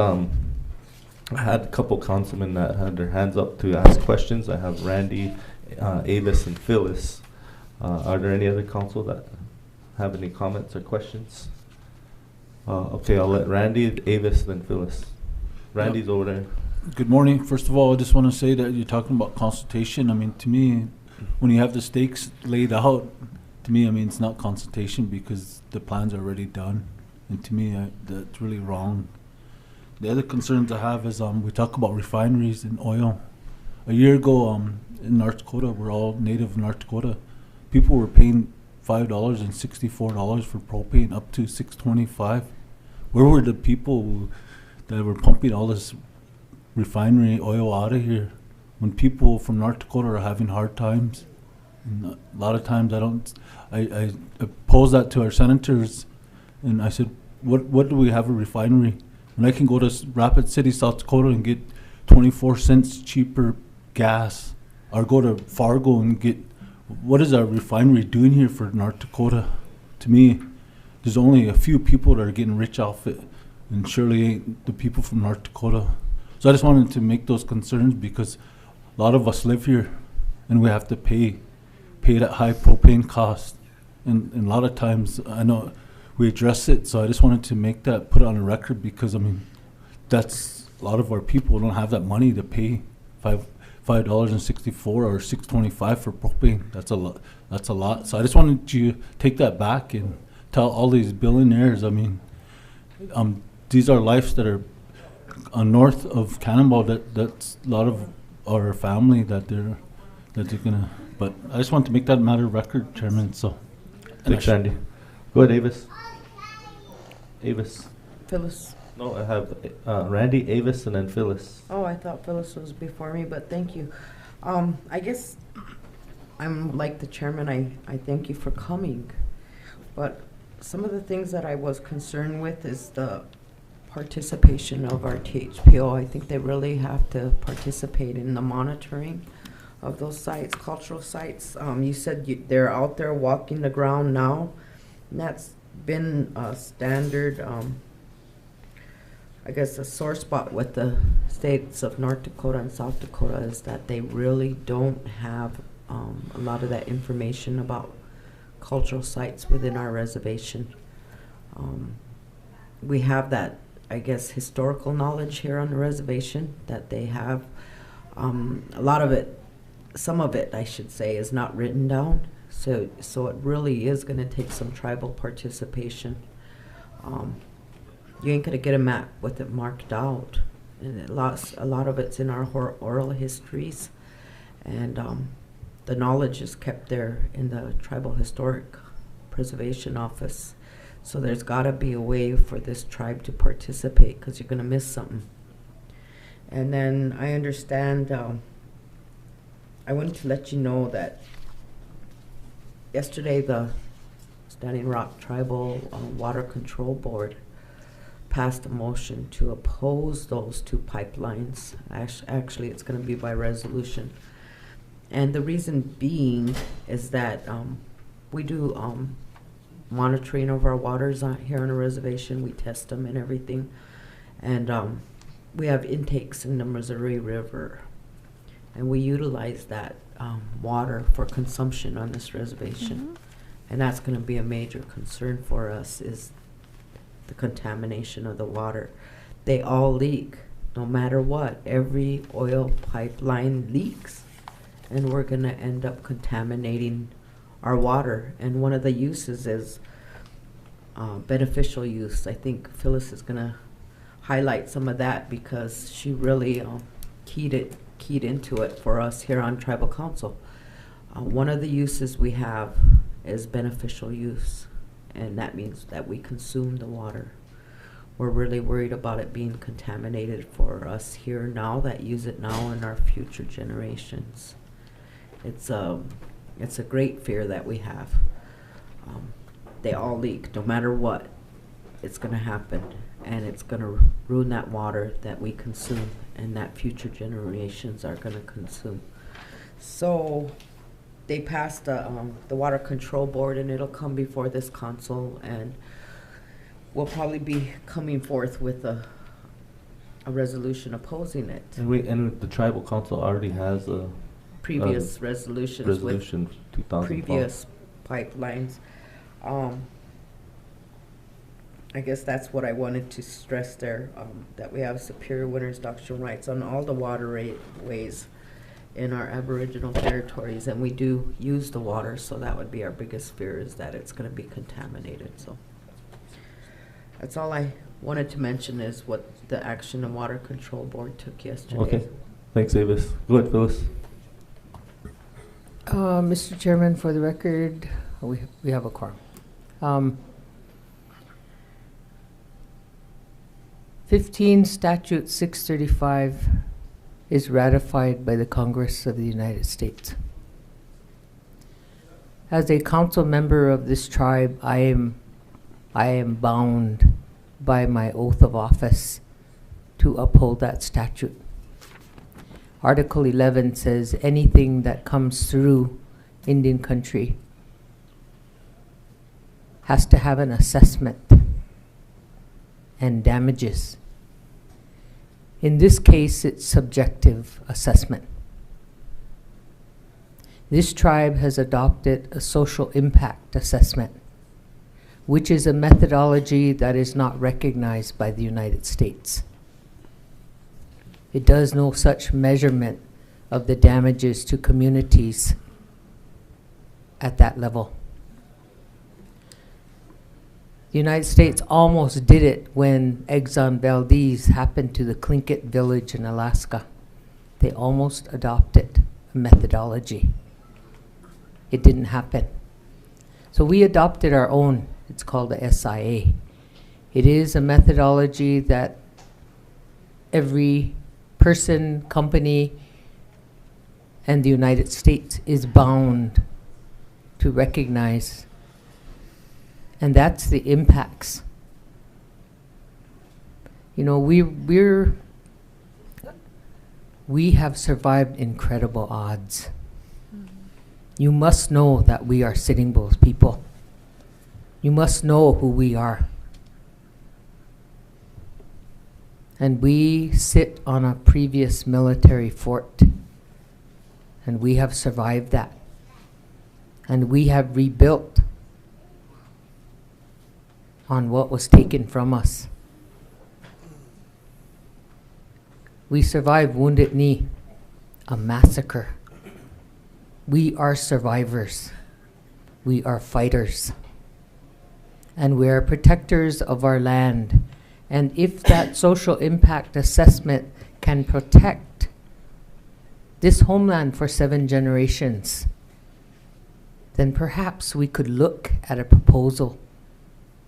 I had a couple councilmen that had their hands up to ask questions. I have Randy, Avis, and Phyllis. Are there any other council that have any comments or questions? Okay, I'll let Randy, Avis, then Phyllis. Randy's over there. Good morning. First of all, I just want to say that you're talking about consultation. I mean, to me, when you have the stakes laid out, to me, I mean, it's not consultation because the plans are already done. And to me, that's really wrong. The other concerns I have is we talk about refineries and oil. A year ago in North Dakota, we're all native in North Dakota, people were paying $5.64 for propane up to $6.25. Where were the people that were pumping all this refinery oil out of here when people from North Dakota are having hard times? And a lot of times I pose that to our senators And I said, what do we have a refinery? And I can go to Rapid City, South Dakota and get 24 cents cheaper gas, or go to Fargo and get, what is our refinery doing here for North Dakota? To me, there's only a few people that are getting rich off it, and surely ain't the people from North Dakota. So I just wanted to make those concerns because a lot of us live here and we have to pay that high propane cost. And a lot of times, I know we address it, so I just wanted to make that, put it on a record, because I mean, that's a lot of our people don't have that money to pay $5.64 or $6.25 for propane. That's a lot. That's a lot. So I just wanted you to take that back and tell all these billionaires. I mean, these are lives that are north of Cannonball. That's a lot of our family that they're gonna. But I just want to make that matter of record, Chairman. So. Thanks, Randy. Go ahead, Avis. Avis. Phyllis. No, I have Randy, Avis, and then Phyllis. Oh, I thought Phyllis was before me, but thank you. I guess I'm like the chairman. I thank you for coming. But some of the things that I was concerned with is the participation of our THPO. I think they really have to participate in the monitoring of those sites, cultural sites. You said they're out there walking the ground now, and that's been a standard, I guess a sore spot with the states of North Dakota and South Dakota is that they really don't have a lot of that information about cultural sites within our reservation. We have that, I guess, historical knowledge here on the reservation that they have. A lot of it, some of it, I should say, is not written down. So it really is going to take some tribal participation. You ain't going to get a map with it marked out. And a lot of it's in our oral histories. And the knowledge is kept there in the Tribal Historic Preservation Office. So there's got to be a way for this tribe to participate, because you're going to miss something. And then I understand, I wanted to let you know that yesterday the Standing Rock Tribal Water Control Board passed a motion to oppose those two pipelines. Actually, it's going to be by resolution. And the reason being is that we do monitoring of our waters here on a reservation. We test them and everything. And we have intakes in the Missouri River. And we utilize that water for consumption on this reservation. Mm-hmm. And that's going to be a major concern for us, is the contamination of the water. They all leak, no matter what. Every oil pipeline leaks. And we're going to end up contaminating our water. And one of the uses is beneficial use. I think Phyllis is going to highlight some of that, because she really keyed into it for us here on Tribal Council. One of the uses we have is beneficial use, and that means that we consume the water. We're really worried about it being contaminated for us here now that use it now and our future generations. It's a great fear that we have. They all leak, no matter what. It's going to happen, and it's going to ruin that water that we consume and that future generations are going to consume. So they passed the Water Control Board, and it'll come before this council, and we'll probably be coming forth with a resolution opposing it. And the tribal council already has a previous resolutions resolution with 2005. previous pipelines. I guess that's what I wanted to stress there, that we have superior winter induction rights on all the waterways in our Aboriginal territories, and we do use the water, so that would be our biggest fear, is that it's going to be contaminated. So that's all I wanted to mention, is what the action the Water Control Board took yesterday. Okay, thanks, Avis. Go ahead, Phyllis. Mr. Chairman, for the record, we have a quorum. 15 Statute 635 is ratified by the Congress of the United States. As a council member of this tribe, I am I am bound by my oath of office to uphold that statute. Article 11 says anything that comes through Indian country has to have an assessment and damages. In this case, it's subjective assessment. This tribe has adopted a social impact assessment, which is a methodology that is not recognized by the United States. It does no such measurement of the damages to communities at that level. The United States almost did it when Exxon Valdez happened to the Tlingit village in Alaska. They almost adopted a methodology. It didn't happen. So we adopted our own. It's called the SIA. It is a methodology that every person, company, and the United States is bound to recognize. And that's the impacts. You know, we have survived incredible odds. You must know that we are Sitting Bull's people. You must know who we are. And we sit on a previous military fort. And we have survived that. And we have rebuilt on what was taken from us. We survived Wounded Knee, a massacre. We are survivors. We are fighters. And we are protectors of our land. And if that social impact assessment can protect this homeland for 7 generations, then perhaps we could look at a proposal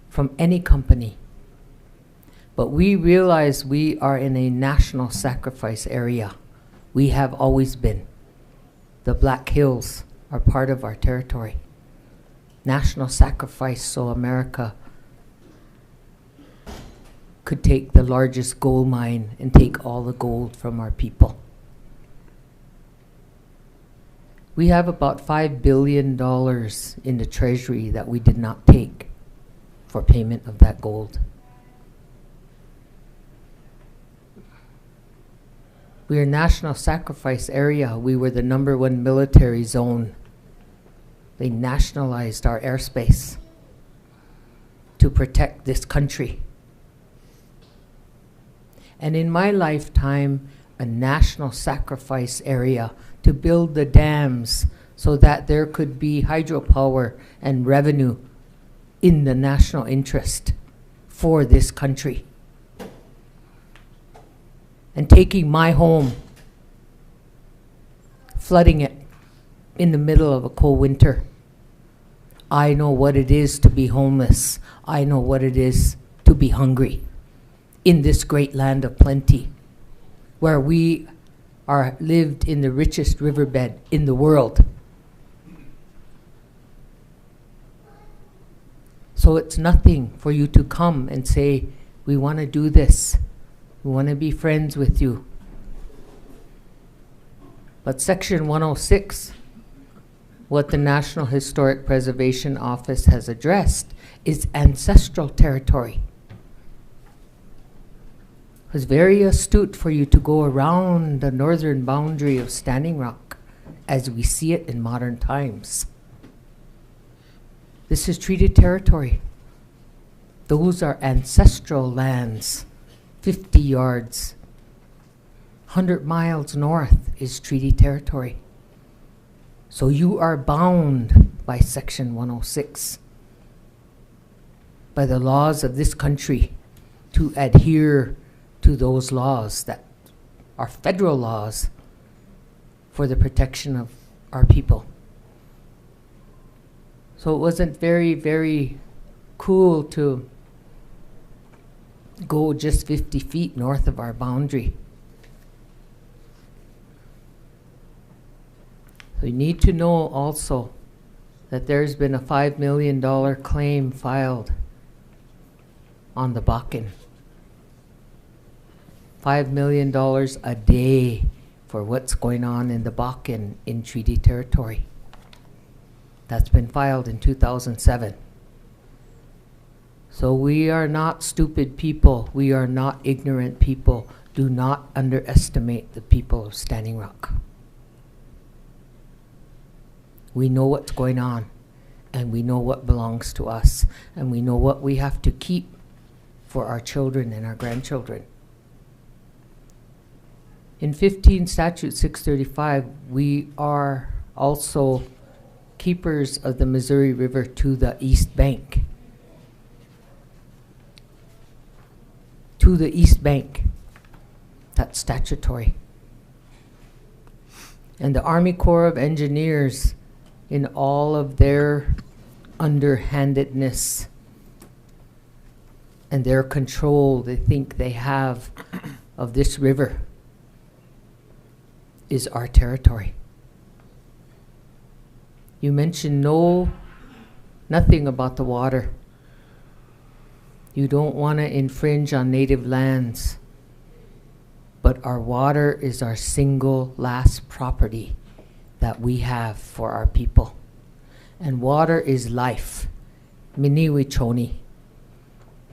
from any company. But we realize we are in a national sacrifice area. We have always been. The Black Hills are part of our territory. National sacrifice so America could take the largest gold mine and take all the gold from our people. We have about $5 billion in the treasury that we did not take for payment of that gold. We are a national sacrifice area. We were the #1 military zone. They nationalized our airspace to protect this country. And in my lifetime, a national sacrifice area to build the dams so that there could be hydropower and revenue in the national interest for this country. And taking my home, flooding it in the middle of a cold winter. I know what it is to be homeless. I know what it is to be hungry in this great land of plenty, where we are lived in the richest riverbed in the world. So it's nothing for you to come and say, we want to do this. We want to be friends with you. But Section 106, what the National Historic Preservation Office has addressed, is ancestral territory. It was very astute for you to go around the northern boundary of Standing Rock as we see it in modern times. This is treated territory. Those are ancestral lands. 50 yards, 100 miles north is treaty territory. So you are bound by Section 106, by the laws of this country, to adhere to those laws that are federal laws for the protection of our people. So it wasn't very, very cool to go just 50 feet north of our boundary. So you need to know also that there's been a $5 million claim filed on the Bakken. $5 million a day for what's going on in the Bakken in treaty territory. That's been filed in 2007. So we are not stupid people. We are not ignorant people. Do not underestimate the people of Standing Rock. We know what's going on, and we know what belongs to us, and we know what we have to keep for our children and our grandchildren. In 15 Statute 635, we are also keepers of the Missouri River to the east bank. To the east bank. That's statutory. And the Army Corps of Engineers, in all of their underhandedness and their control they think they have of this river, is our territory. You mentioned nothing about the water. You don't want to infringe on native lands, but our water is our single last property that we have for our people. And water is life. Miniwi choni.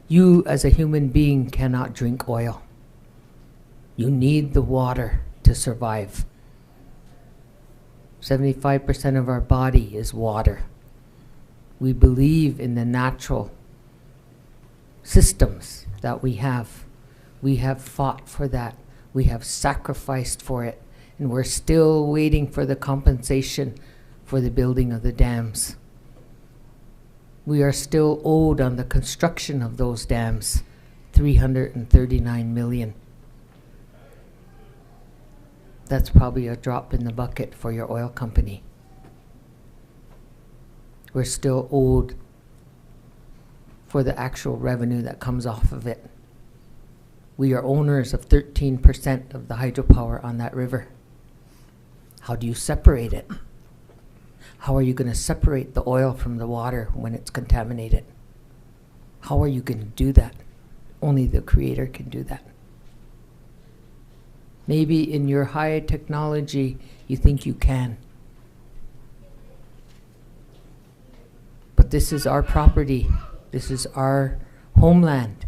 You as a human being cannot drink oil. You need the water to survive. 75% of our body is water. We believe in the natural systems that we have. We have fought for that. We have sacrificed for it. And we're still waiting for the compensation for the building of the dams. We are still owed on the construction of those dams $339 million. That's probably a drop in the bucket for your oil company. We're still owed for the actual revenue that comes off of it. We are owners of 13% of the hydropower on that river. How do you separate it? How are you going to separate the oil from the water when it's contaminated? How are you going to do that? Only the Creator can do that. Maybe in your high technology, you think you can. But this is our property. This is our homeland.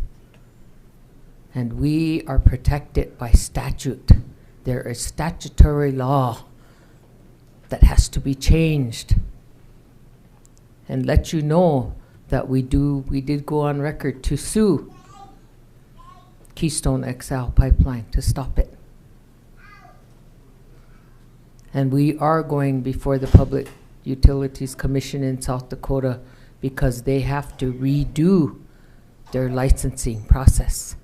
And we are protected by statute. There is statutory law that has to be changed. And let you know that we did go on record to sue Keystone XL pipeline to stop it. And we are going before the Public Utilities Commission in South Dakota because they have to redo their licensing process.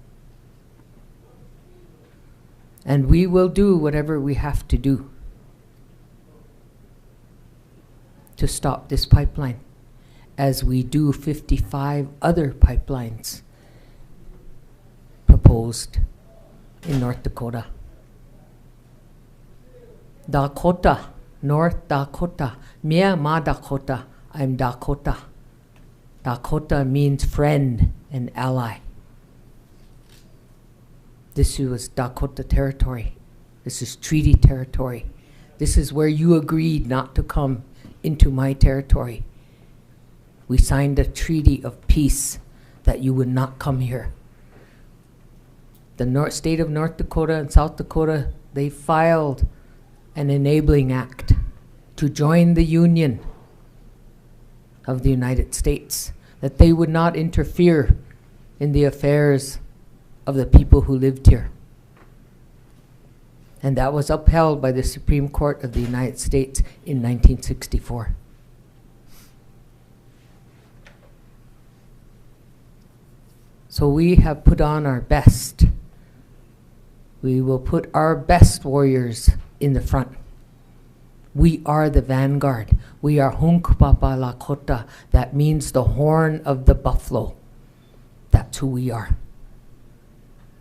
And we will do whatever we have to do to stop this pipeline, as we do 55 other pipelines proposed in North Dakota. Dakota, North Dakota, Mia Ma Dakota, I'm Dakota. Dakota means friend and ally. This was Dakota territory. This is treaty territory. This is where you agreed not to come into my territory. We signed a treaty of peace that you would not come here. The state of North Dakota and South Dakota, they filed an enabling act to join the Union of the United States, that they would not interfere in the affairs of the people who lived here. And that was upheld by the Supreme Court of the United States in 1964. So we have put on our best. We will put our best warriors in the front. We are the vanguard. We are Hunkpapa Lakota. That means the horn of the buffalo. That's who we are.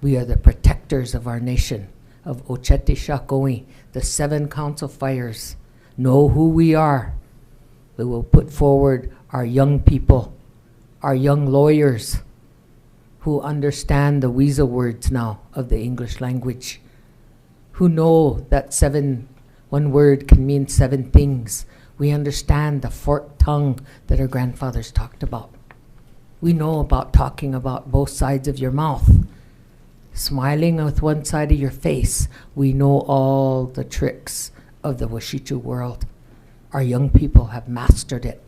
We are the protectors of our nation, of Ochete Shakoi. The 7 council fires know who we are. We will put forward our young people, our young lawyers, who understand the weasel words now of the English language, who know that one word can mean 7 things. We understand the forked tongue that our grandfathers talked about. We know about talking about both sides of your mouth, smiling with one side of your face. We know all the tricks of the Washichu world. Our young people have mastered it.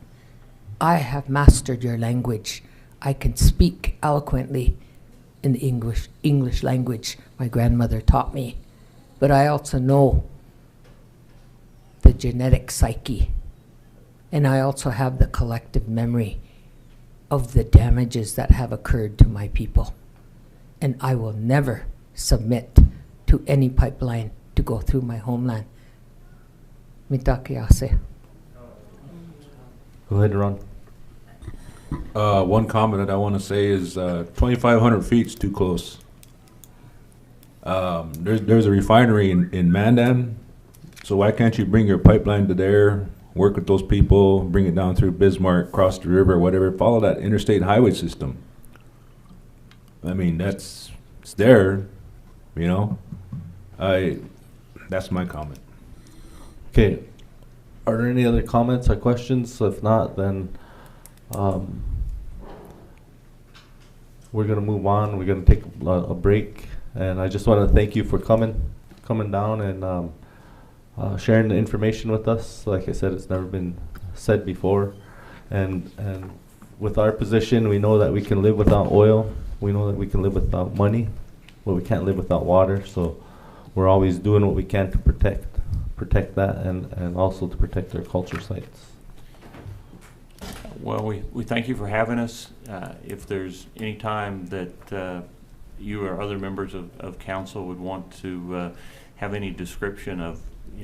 I have mastered your language. I can speak eloquently in the English language my grandmother taught me. But I also know the genetic psyche. And I also have the collective memory of the damages that have occurred to my people. And I will never submit to any pipeline to go through my homeland. Mitakease. Go ahead, Ron. One comment that I want to say is 2,500 feet is too close. There's a refinery in Mandan, so why can't you bring your pipeline to there, work with those people, bring it down through Bismarck, cross the river, whatever, follow that interstate highway system? I mean, it's there, you know? That's my comment. Okay. Are there any other comments or questions? If not, then we're going to move on. We're going to take a break. And I just want to thank you for coming down and sharing the information with us. Like I said, it's never been said before. And with our position, we know that we can live without oil. We know that we can live without money, but we can't live without water. So we're always doing what we can to protect that and also to protect our culture sites. Well, we thank you for having us. If there's any time that you or other members of council would want to have any description of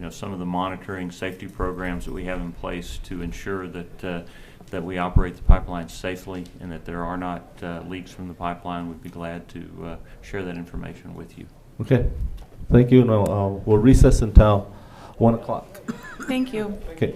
some of the monitoring safety programs that we have in place to ensure that we operate the pipeline safely and that there are not leaks from the pipeline, we'd be glad to share that information with you. Okay, thank you. Now we'll recess until 1 o'clock. Thank you. Okay.